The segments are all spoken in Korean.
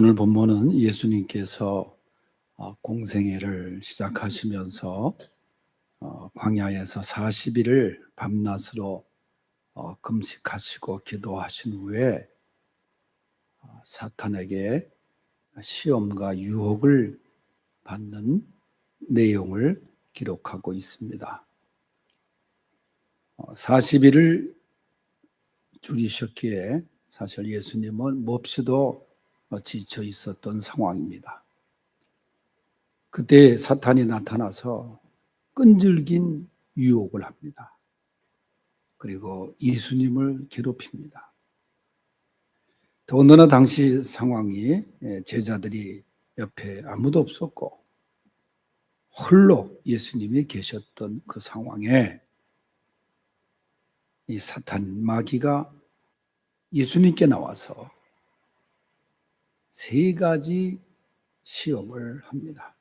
오늘 본문은 예수님께서 공생애를 시작하시면서 광야에서 40일을 밤낮으로 금식하시고 기도하신 후에 사탄에게 시험과 유혹을 받는 내용을 기록하고 있습니다. 40일을 줄이셨기에 사실 예수님은 몹시도 지쳐 있었던 상황입니다. 그때 사탄이 나타나서 끈질긴 유혹을 합니다. 그리고 예수님을 괴롭힙니다. 더군다나 당시 상황이 제자들이 옆에 아무도 없었고 홀로 예수님이 계셨던 그 상황에 이 사탄 마귀가 예수님께 나와서 3가지 시험을 합니다.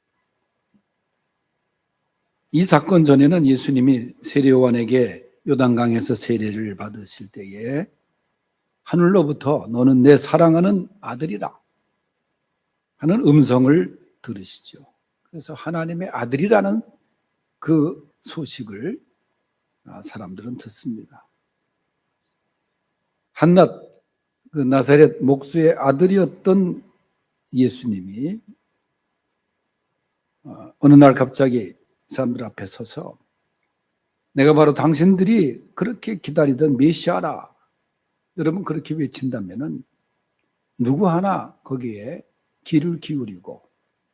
이 사건 전에는 예수님이 세례요한에게 요단강에서 세례를 받으실 때에 하늘로부터 너는 내 사랑하는 아들이라 하는 음성을 들으시죠. 그래서 하나님의 아들이라는 그 소식을 사람들은 듣습니다. 한낱 그 나사렛 목수의 아들이었던 예수님이 어느 날 갑자기 사람들 앞에 서서 내가 바로 당신들이 그렇게 기다리던 메시아라, 여러분 그렇게 외친다면은 누구 하나 거기에 귀를 기울이고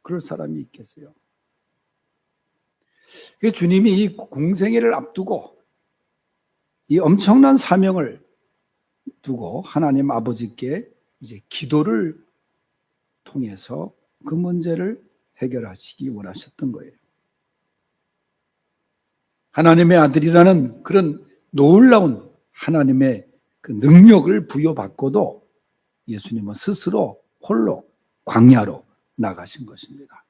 그럴 사람이 있겠어요? 주님이 이 공생애를 앞두고 이 엄청난 사명을 두고 하나님 아버지께 이제 기도를 통해서 그 문제를 해결하시기 원하셨던 거예요. 하나님의 아들이라는 그런 놀라운 하나님의 그 능력을 부여받고도 예수님은 스스로 홀로 광야로 나가신 것입니다.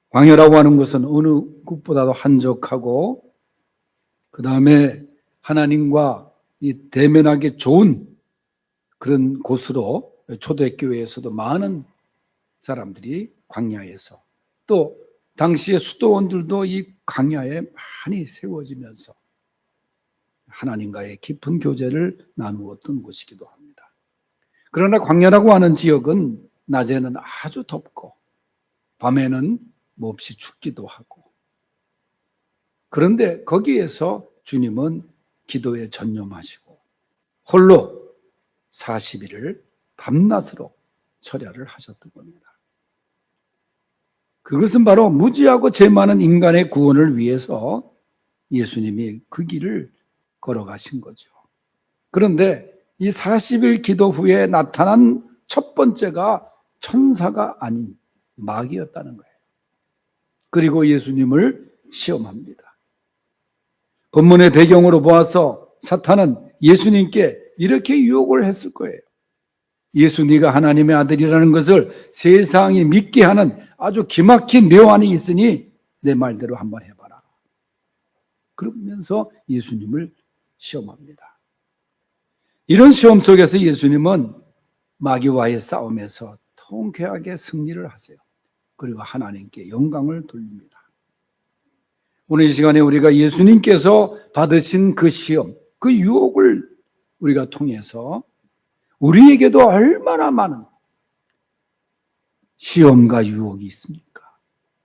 광야라고 하는 것은 어느 곳보다도 한적하고 그 다음에 하나님과 이 대면하기 좋은 그런 곳으로 초대교회에서도 많은 사람들이 광야에서 또 당시의 수도원들도 이 광야에 많이 세워지면서 하나님과의 깊은 교제를 나누었던 곳이기도 합니다. 그러나 광야라고 하는 지역은 낮에는 아주 덥고 밤에는 몹시 춥기도 하고 그런데 거기에서 주님은 기도에 전념하시고 홀로 40일을 밤낮으로 철야를 하셨던 겁니다. 그것은 바로 무지하고 죄 많은 인간의 구원을 위해서 예수님이 그 길을 걸어가신 거죠. 그런데 이 40일 기도 후에 나타난 첫 번째가 천사가 아닌 마귀였다는 거예요. 그리고 예수님을 시험합니다. 본문의 배경으로 보아서 사탄은 예수님께 이렇게 유혹을 했을 거예요. 예수 네가 하나님의 아들이라는 것을 세상이 믿게 하는 아주 기막힌 묘안이 있으니 내 말대로 한번 해봐라. 그러면서 예수님을 시험합니다. 이런 시험 속에서 예수님은 마귀와의 싸움에서 통쾌하게 승리를 하세요. 그리고 하나님께 영광을 돌립니다. 오늘 이 시간에 우리가 예수님께서 받으신 그 시험, 그 유혹을 우리가 통해서 우리에게도 얼마나 많은 시험과 유혹이 있습니까?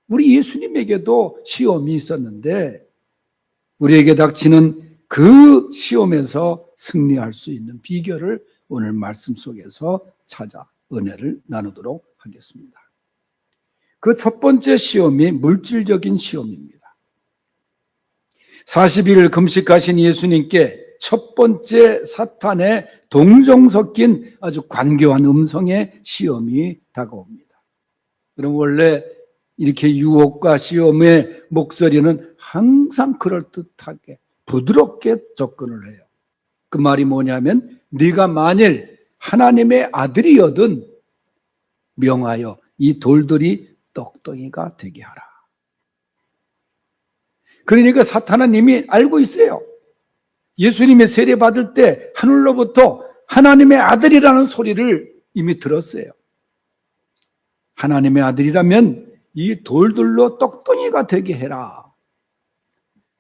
우리 예수님에게도 시험이 있었는데 우리에게 닥치는 그 시험에서 승리할 수 있는 비결을 오늘 말씀 속에서 찾아 은혜를 나누도록 하겠습니다. 그 첫 번째 시험이 물질적인 시험입니다. 40일을 금식하신 예수님께 첫 번째 사탄의 동정 섞인 아주 관교한 음성의 시험이 다가옵니다. 그럼 원래 이렇게 유혹과 시험의 목소리는 항상 그럴듯하게 부드럽게 접근을 해요. 그 말이 뭐냐면 네가 만일 하나님의 아들이여든 명하여 이 돌들이 떡덩이가 되게 하라. 그러니까 사탄은 이미 알고 있어요. 예수님의 세례 받을 때 하늘로부터 하나님의 아들이라는 소리를 이미 들었어요. 하나님의 아들이라면 이 돌들로 떡덩이가 되게 해라.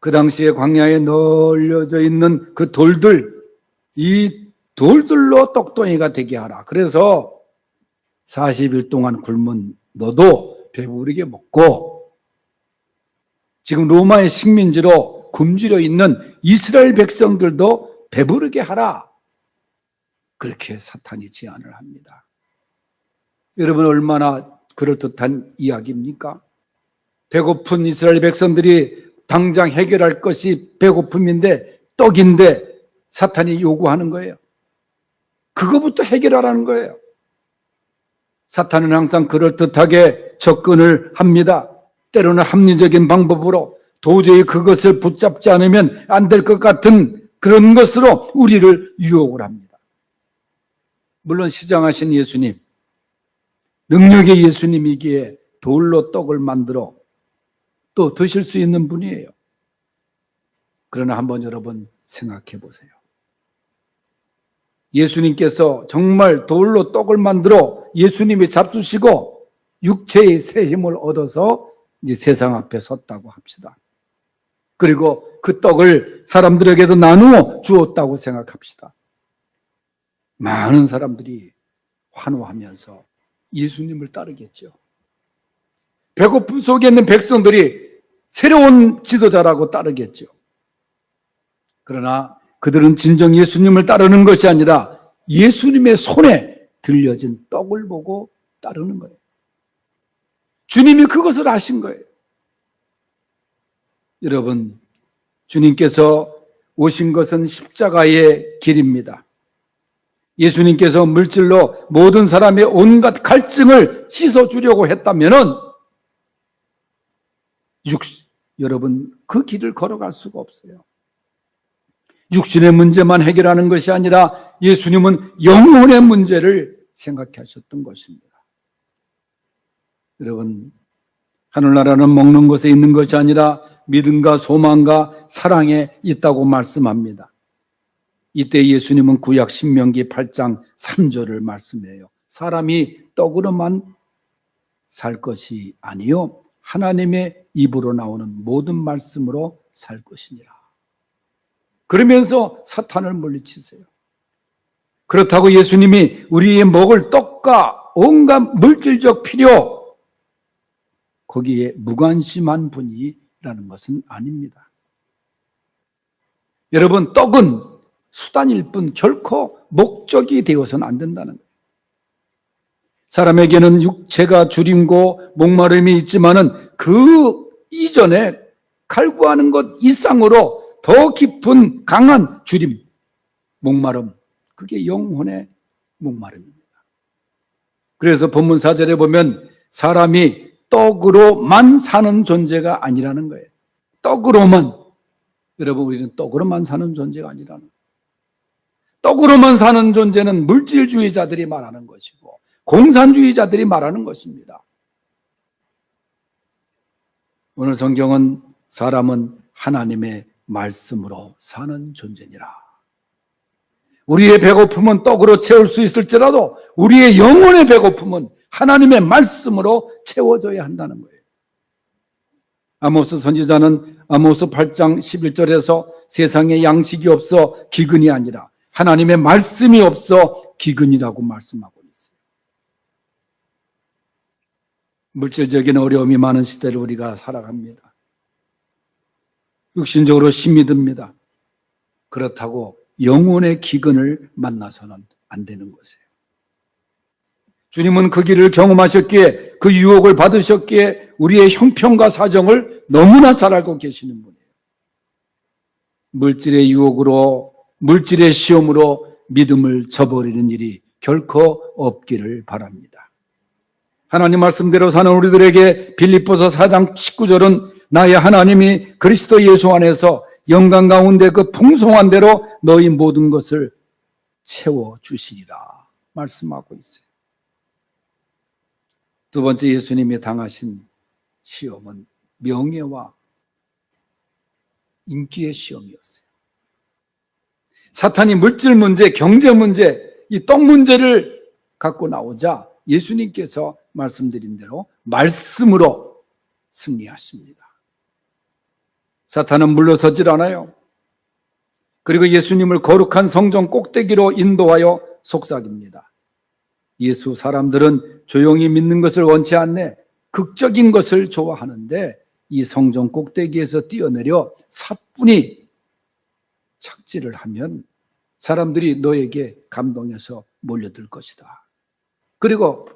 그 당시에 광야에 널려져 있는 그 돌들, 이 돌들로 떡덩이가 되게 하라. 그래서 40일 동안 굶은 너도 배부르게 먹고, 지금 로마의 식민지로 굶주려 있는 이스라엘 백성들도 배부르게 하라. 그렇게 사탄이 제안을 합니다. 여러분, 얼마나 그럴듯한 이야기입니까? 배고픈 이스라엘 백성들이 당장 해결할 것이 배고픔인데, 떡인데 사탄이 요구하는 거예요. 그거부터 해결하라는 거예요. 사탄은 항상 그럴듯하게 접근을 합니다. 때로는 합리적인 방법으로 도저히 그것을 붙잡지 않으면 안 될 것 같은 그런 것으로 우리를 유혹을 합니다. 물론 시장하신 예수님, 능력의 예수님이기에 돌로 떡을 만들어 또 드실 수 있는 분이에요. 그러나 한번 여러분 생각해 보세요. 예수님께서 정말 돌로 떡을 만들어 예수님이 잡수시고 육체의 새 힘을 얻어서 이제 세상 앞에 섰다고 합시다. 그리고 그 떡을 사람들에게도 나누어 주었다고 생각합시다. 많은 사람들이 환호하면서 예수님을 따르겠죠. 배고픔 속에 있는 백성들이 새로운 지도자라고 따르겠죠. 그러나 그들은 진정 예수님을 따르는 것이 아니라 예수님의 손에 들려진 떡을 보고 따르는 거예요. 주님이 그것을 아신 거예요. 여러분, 주님께서 오신 것은 십자가의 길입니다. 예수님께서 물질로 모든 사람의 온갖 갈증을 씻어주려고 했다면은 여러분, 그 길을 걸어갈 수가 없어요. 육신의 문제만 해결하는 것이 아니라 예수님은 영혼의 문제를 생각하셨던 것입니다. 여러분, 하늘나라는 먹는 것에 있는 것이 아니라 믿음과 소망과 사랑에 있다고 말씀합니다. 이때 예수님은 구약 신명기 8장 3절을 말씀해요. 사람이 떡으로만 살 것이 아니요 하나님의 입으로 나오는 모든 말씀으로 살 것이니라. 그러면서 사탄을 물리치세요. 그렇다고 예수님이 우리의 먹을 떡과 온갖 물질적 필요, 거기에 무관심한 분이라는 것은 아닙니다. 여러분, 떡은 수단일 뿐 결코 목적이 되어서는 안 된다는 거예요. 사람에게는 육체가 주림고 목마름이 있지만은 그 이전에 갈구하는 것 이상으로 더 깊은 강한 주림, 목마름, 그게 영혼의 목마름입니다. 그래서 본문 4절에 보면 사람이 떡으로만 사는 존재가 아니라는 거예요. 떡으로만. 여러분, 우리는 떡으로만 사는 존재가 아니라는 거예요. 떡으로만 사는 존재는 물질주의자들이 말하는 것이고 공산주의자들이 말하는 것입니다. 오늘 성경은 사람은 하나님의 말씀으로 사는 존재니라. 우리의 배고픔은 떡으로 채울 수 있을지라도 우리의 영혼의 배고픔은 하나님의 말씀으로 채워져야 한다는 거예요. 아모스 선지자는 아모스 8장 11절에서 세상에 양식이 없어 기근이 아니라 하나님의 말씀이 없어 기근이라고 말씀하고 있어요. 물질적인 어려움이 많은 시대를 우리가 살아갑니다. 육신적으로 힘이 듭니다. 그렇다고 영혼의 기근을 만나서는 안 되는 것이에요. 주님은 그 길을 경험하셨기에 그 유혹을 받으셨기에 우리의 형편과 사정을 너무나 잘 알고 계시는 분이에요. 물질의 유혹으로, 물질의 시험으로 믿음을 저버리는 일이 결코 없기를 바랍니다. 하나님 말씀대로 사는 우리들에게 빌립보서 4장 19절은 나의 하나님이 그리스도 예수 안에서 영광 가운데 그 풍성한 대로 너희 모든 것을 채워주시리라 말씀하고 있어요. 두 번째 예수님이 당하신 시험은 명예와 인기의 시험이었어요. 사탄이 물질 문제, 경제 문제, 이 떡 문제를 갖고 나오자 예수님께서 말씀드린 대로 말씀으로 승리하십니다. 사탄은 물러서질 않아요. 그리고 예수님을 거룩한 성전 꼭대기로 인도하여 속삭입니다. 예수 사람들은 조용히 믿는 것을 원치 않네. 극적인 것을 좋아하는데 이 성전 꼭대기에서 뛰어내려 사뿐히 착지를 하면 사람들이 너에게 감동해서 몰려들 것이다. 그리고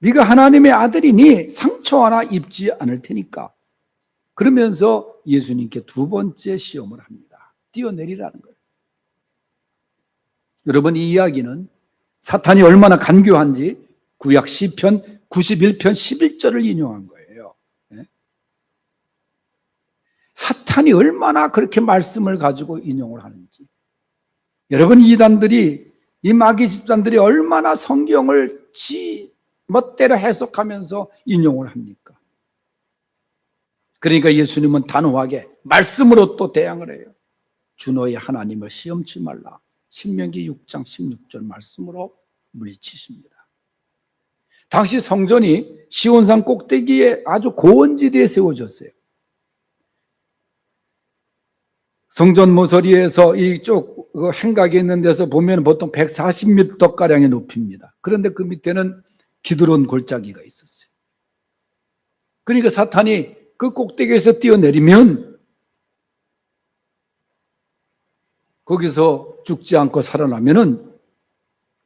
네가 하나님의 아들이니 상처 하나 입지 않을 테니까. 그러면서 예수님께 두 번째 시험을 합니다. 뛰어내리라는 거예요. 여러분, 이 이야기는 사탄이 얼마나 간교한지 구약 시편 91편 11절을 인용한 거예요. 사탄이 얼마나 그렇게 말씀을 가지고 인용을 하는지. 여러분, 이단들이, 이 마귀 집단들이 얼마나 성경을 지 멋대로 해석하면서 인용을 합니까? 그러니까 예수님은 단호하게 말씀으로 또 대항을 해요. 주 너의 하나님을 시험치 말라. 신명기 6장 16절 말씀으로 물리치십니다. 당시 성전이 시온산 꼭대기에 아주 고원지대에 세워졌어요. 성전 모서리에서 이쪽 행각에 있는 데서 보면 보통 140m가량의 높이입니다. 그런데 그 밑에는 기드론 골짜기가 있었어요. 그러니까 사탄이 그 꼭대기에서 뛰어내리면 거기서 죽지 않고 살아나면은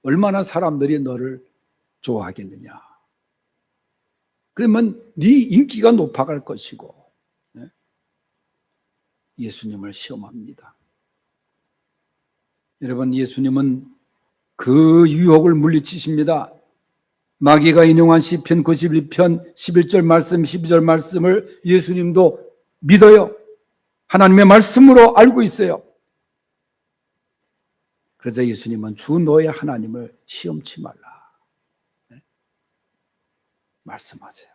얼마나 사람들이 너를 좋아하겠느냐. 그러면 네 인기가 높아갈 것이고. 예수님을 시험합니다. 여러분, 예수님은 그 유혹을 물리치십니다. 마귀가 인용한 시편 91편 11절 말씀, 12절 말씀을 예수님도 믿어요. 하나님의 말씀으로 알고 있어요. 그래서 예수님은 주 너의 하나님을 시험치 말라. 말씀하세요.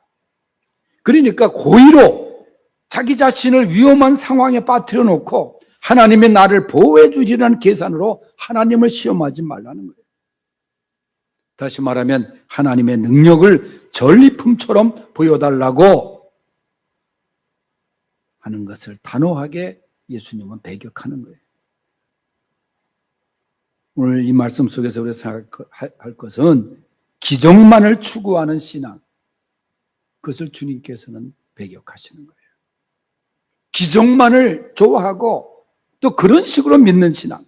그러니까 고의로 자기 자신을 위험한 상황에 빠뜨려 놓고 하나님의 나를 보호해 주시라는 계산으로 하나님을 시험하지 말라는 거예요. 다시 말하면 하나님의 능력을 전리품처럼 보여달라고 하는 것을 단호하게 예수님은 배격하는 거예요. 오늘 이 말씀 속에서 우리가 생각할 것은 기적만을 추구하는 신앙, 그것을 주님께서는 배격하시는 거예요. 기적만을 좋아하고 또 그런 식으로 믿는 신앙.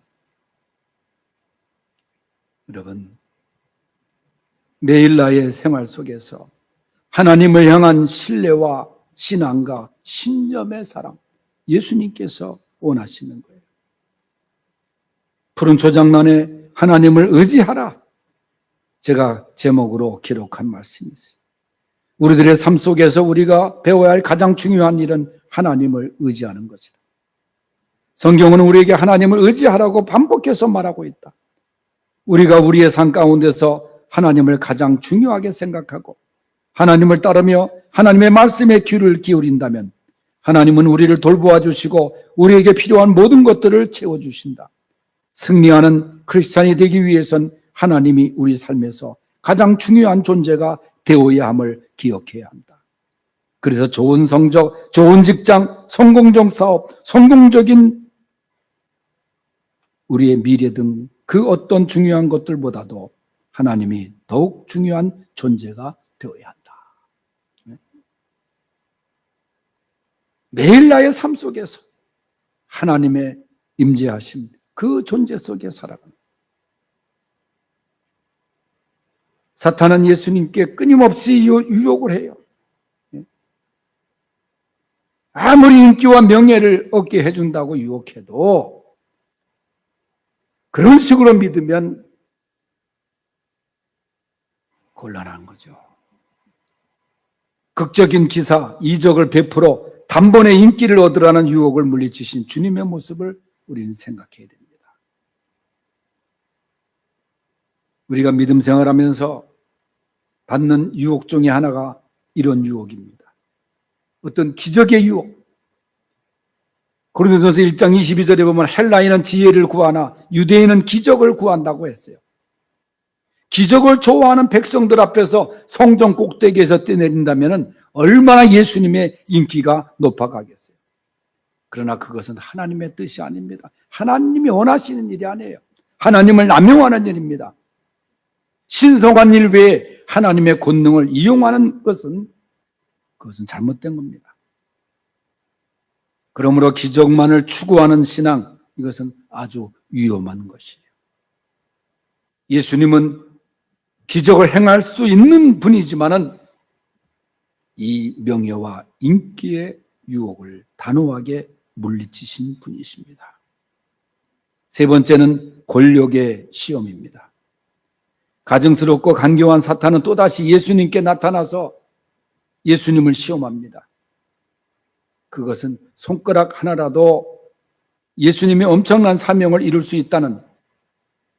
여러분, 매일 나의 생활 속에서 하나님을 향한 신뢰와 신앙과 신념의 사랑, 예수님께서 원하시는 거예요. 푸른 초장란에 하나님을 의지하라. 제가 제목으로 기록한 말씀이 있어요. 우리들의 삶 속에서 우리가 배워야 할 가장 중요한 일은 하나님을 의지하는 것이다. 성경은 우리에게 하나님을 의지하라고 반복해서 말하고 있다. 우리가 우리의 삶 가운데서 하나님을 가장 중요하게 생각하고 하나님을 따르며 하나님의 말씀에 귀를 기울인다면 하나님은 우리를 돌보아 주시고 우리에게 필요한 모든 것들을 채워주신다. 승리하는 크리스찬이 되기 위해선 하나님이 우리 삶에서 가장 중요한 존재가 되어야 함을 기억해야 한다. 그래서 좋은 성적, 좋은 직장, 성공적 사업, 성공적인 우리의 미래 등 그 어떤 중요한 것들보다도 하나님이 더욱 중요한 존재가 되어야 한다. 매일 나의 삶 속에서 하나님의 임재하심, 그 존재 속에 살아가는. 사탄은 예수님께 끊임없이 유혹을 해요. 아무리 인기와 명예를 얻게 해준다고 유혹해도 그런 식으로 믿으면 곤란한 거죠. 극적인 기사, 이적을 베풀어 단번에 인기를 얻으라는 유혹을 물리치신 주님의 모습을 우리는 생각해야 됩니다. 우리가 믿음 생활하면서 받는 유혹 중에 하나가 이런 유혹입니다. 어떤 기적의 유혹. 고린도전서 1장 22절에 보면 헬라인은 지혜를 구하나 유대인은 기적을 구한다고 했어요. 기적을 좋아하는 백성들 앞에서 성전 꼭대기에서 뛰내린다면 얼마나 예수님의 인기가 높아가겠어요. 그러나 그것은 하나님의 뜻이 아닙니다. 하나님이 원하시는 일이 아니에요. 하나님을 남용하는 일입니다. 신성한 일 외에 하나님의 권능을 이용하는 그것은 잘못된 겁니다. 그러므로 기적만을 추구하는 신앙, 이것은 아주 위험한 것이에요. 예수님은 기적을 행할 수 있는 분이지만은 이 명예와 인기의 유혹을 단호하게 물리치신 분이십니다. 세 번째는 권력의 시험입니다. 가증스럽고 간교한 사탄은 또다시 예수님께 나타나서 예수님을 시험합니다. 그것은 손가락 하나라도 예수님이 엄청난 사명을 이룰 수 있다는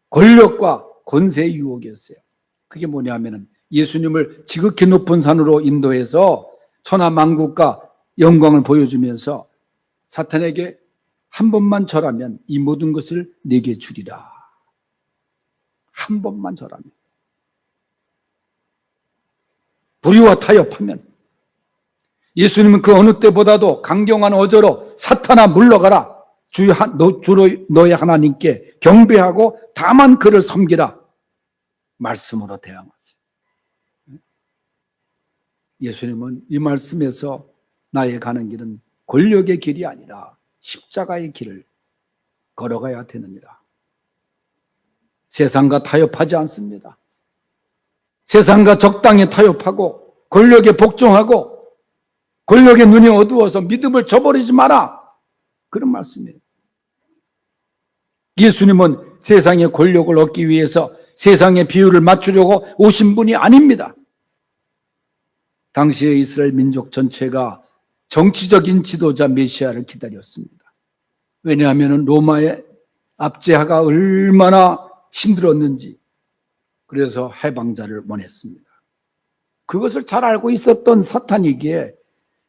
권력과 권세의 유혹이었어요. 그게 뭐냐면은 예수님을 지극히 높은 산으로 인도해서 천하만국과 영광을 보여주면서 사탄에게 한 번만 절하면 이 모든 것을 내게 주리라. 한 번만 절하면. 불의와 타협하면. 예수님은 그 어느 때보다도 강경한 어조로 사탄아 물러가라. 주로 너의 하나님께 경배하고 다만 그를 섬기라. 말씀으로 대항하세요. 예수님은 이 말씀에서 나의 가는 길은 권력의 길이 아니라 십자가의 길을 걸어가야 되느니라. 세상과 타협하지 않습니다. 세상과 적당히 타협하고 권력에 복종하고 권력의 눈이 어두워서 믿음을 저버리지 마라. 그런 말씀이에요. 예수님은 세상의 권력을 얻기 위해서 세상의 비율을 맞추려고 오신 분이 아닙니다. 당시의 이스라엘 민족 전체가 정치적인 지도자 메시아를 기다렸습니다. 왜냐하면 로마의 압제하가 얼마나 힘들었는지, 그래서 해방자를 원했습니다. 그것을 잘 알고 있었던 사탄이기에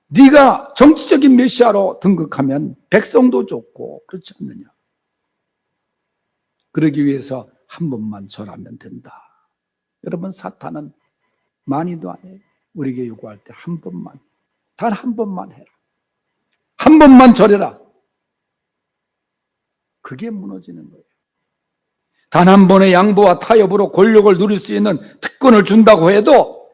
네가 정치적인 메시아로 등극하면 백성도 좋고 그렇지 않느냐. 그러기 위해서 한 번만 절하면 된다. 여러분, 사탄은 많이도 안 해요. 우리에게 요구할 때 한 번만, 단 한 번만 해라. 한 번만 절해라. 그게 무너지는 거예요. 단 한 번의 양보와 타협으로 권력을 누릴 수 있는 특권을 준다고 해도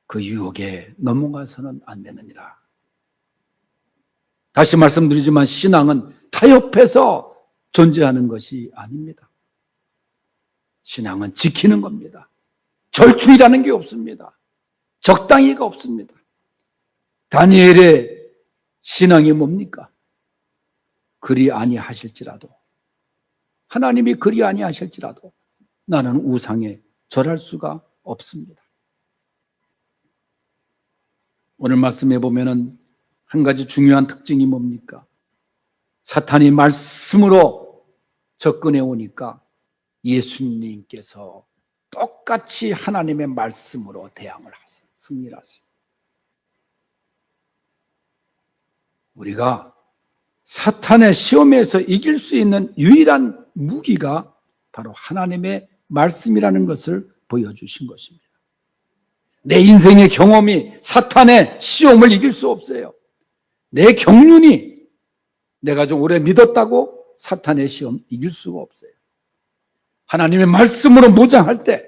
그 유혹에 넘어가서는 안 되느니라. 다시 말씀드리지만 신앙은 타협해서 존재하는 것이 아닙니다. 신앙은 지키는 겁니다. 절충이라는 게 없습니다. 적당히가 없습니다. 다니엘의 신앙이 뭡니까? 그리 아니하실지라도, 하나님이 그리 아니하실지라도 나는 우상에 절할 수가 없습니다. 오늘 말씀해 보면은 한 가지 중요한 특징이 뭡니까? 사탄이 말씀으로 접근해 오니까 예수님께서 똑같이 하나님의 말씀으로 대항을 하세요. 승리를 하세요. 우리가 사탄의 시험에서 이길 수 있는 유일한 무기가 바로 하나님의 말씀이라는 것을 보여주신 것입니다. 내 인생의 경험이 사탄의 시험을 이길 수 없어요. 내 경륜이 내가 좀 오래 믿었다고 사탄의 시험 이길 수가 없어요. 하나님의 말씀으로 무장할 때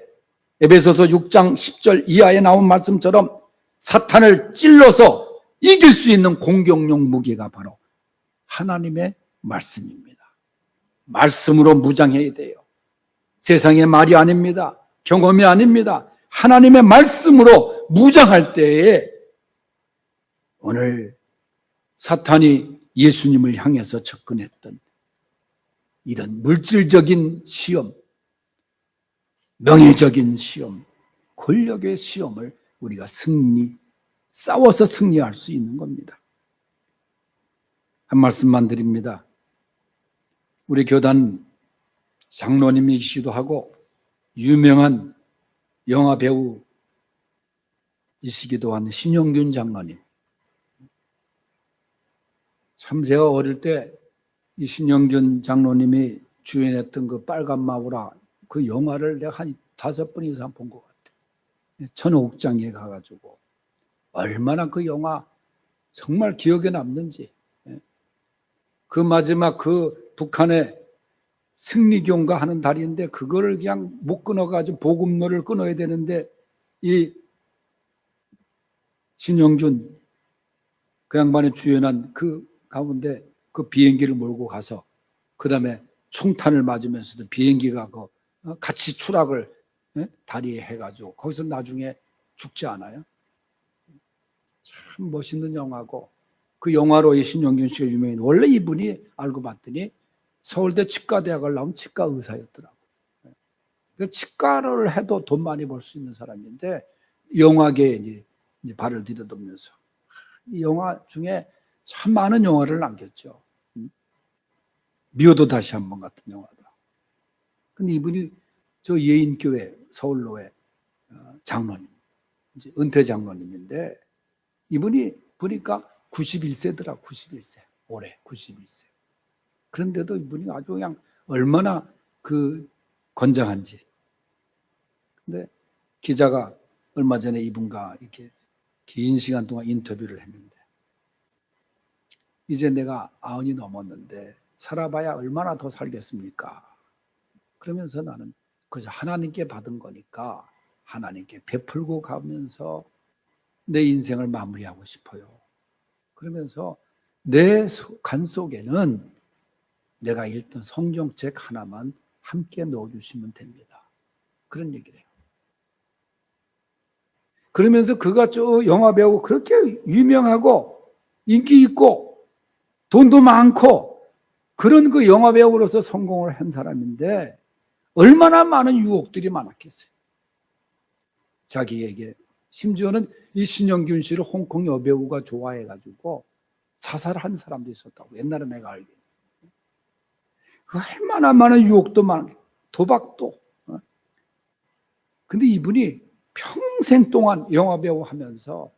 에베소서 6장 10절 이하에 나온 말씀처럼 사탄을 찔러서 이길 수 있는 공격용 무기가 바로 하나님의 말씀입니다. 말씀으로 무장해야 돼요. 세상의 말이 아닙니다. 경험이 아닙니다. 하나님의 말씀으로 무장할 때에 오늘 사탄이 예수님을 향해서 접근했던 이런 물질적인 시험, 명예적인 시험, 권력의 시험을 우리가 싸워서 승리할 수 있는 겁니다. 한 말씀만 드립니다. 우리 교단 장로님이시기도 하고 유명한 영화 배우이시기도 한 신영균 장로님. 참 제가 어릴 때 이 신영균 장로님이 주연했던 그 빨간 마우라, 그 영화를 내가 한 5번 이상 본 것 같아. 천호국장에 가가지고 얼마나 그 영화 정말 기억에 남는지. 그 마지막 그 북한의 승리교인가 하는 달인데 그거를 그냥 못 끊어가지고 보급로를 끊어야 되는데 이 신영준 그 양반이 주연한 그 가운데 그 비행기를 몰고 가서 그 다음에 총탄을 맞으면서도 비행기가 같이 추락을 다리에 해가지고 거기서 나중에 죽지 않아요? 참 멋있는 영화고 그 영화로 이 신영균 씨가 유명해. 원래 이분이 알고 봤더니 서울대 치과대학을 나온 치과 의사였더라고. 그 치과를 해도 돈 많이 벌 수 있는 사람인데 영화계에 이제 발을 디뎌두면서 이 영화 중에 참 많은 영화를 남겼죠. 미워도 다시 한번 같은 영화다. 근데 이분이 저 예인교회 서울로의 장로님, 이제 은퇴 장로님인데 이분이 보니까 91세더라. 91세. 올해 91세. 그런데도 이분이 아주 그냥 얼마나 그 건장한지. 근데 기자가 얼마 전에 이분과 이렇게 긴 시간 동안 인터뷰를 했는데 이제 내가 90이 넘었는데 살아봐야 얼마나 더 살겠습니까? 그러면서 나는 그저 하나님께 받은 거니까 하나님께 베풀고 가면서 내 인생을 마무리하고 싶어요. 그러면서 내 간 속에는 내가 읽던 성경책 하나만 함께 넣어주시면 됩니다. 그런 얘기를 해요. 그러면서 그가 저 영화 배우고 그렇게 유명하고 인기 있고 돈도 많고 그런 그 영화 배우로서 성공을 한 사람인데 얼마나 많은 유혹들이 많았겠어요. 자기에게 심지어는 이 신영균 씨를 홍콩 여배우가 좋아해가지고 자살한 사람도 있었다고. 옛날에 내가 알기로. 얼마나 많은 유혹도 많고 도박도. 근데 이분이 평생 동안 영화배우 하면서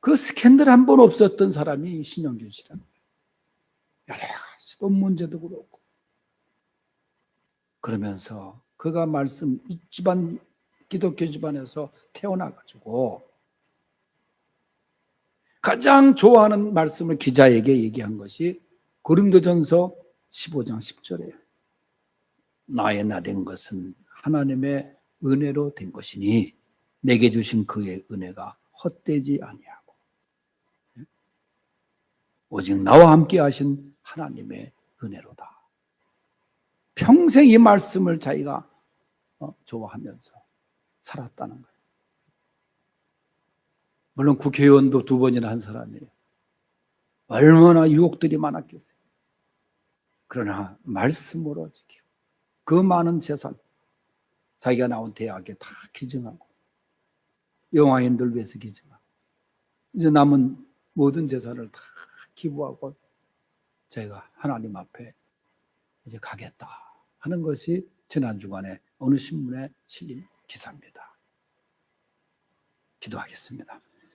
그 스캔들 한 번 없었던 사람이 신영균 씨라는 거예요. 여러 가지 돈 문제도 그렇고. 그러면서 그가 이 집안, 기독교 집안에서 태어나가지고 가장 좋아하는 말씀을 기자에게 얘기한 것이 고린도전서 15장 10절이에요. 나의 나된 것은 하나님의 은혜로 된 것이니 내게 주신 그의 은혜가 헛되지 아니하고 오직 나와 함께 하신 하나님의 은혜로다. 평생 이 말씀을 자기가 좋아하면서 살았다는 거예요. 물론 국회의원도 2번이나 한 사람이에요. 얼마나 유혹들이 많았겠어요. 그러나 말씀으로 지키고 그 많은 재산 자기가 나온 대학에 다 기증하고 영화인들 위해서 기증하고 이제 남은 모든 재산을 다 기부하고 제가 하나님 앞에 이제 가겠다 하는 것이 지난 주간에 어느 신문에 실린 기사입니다. 기도하겠습니다.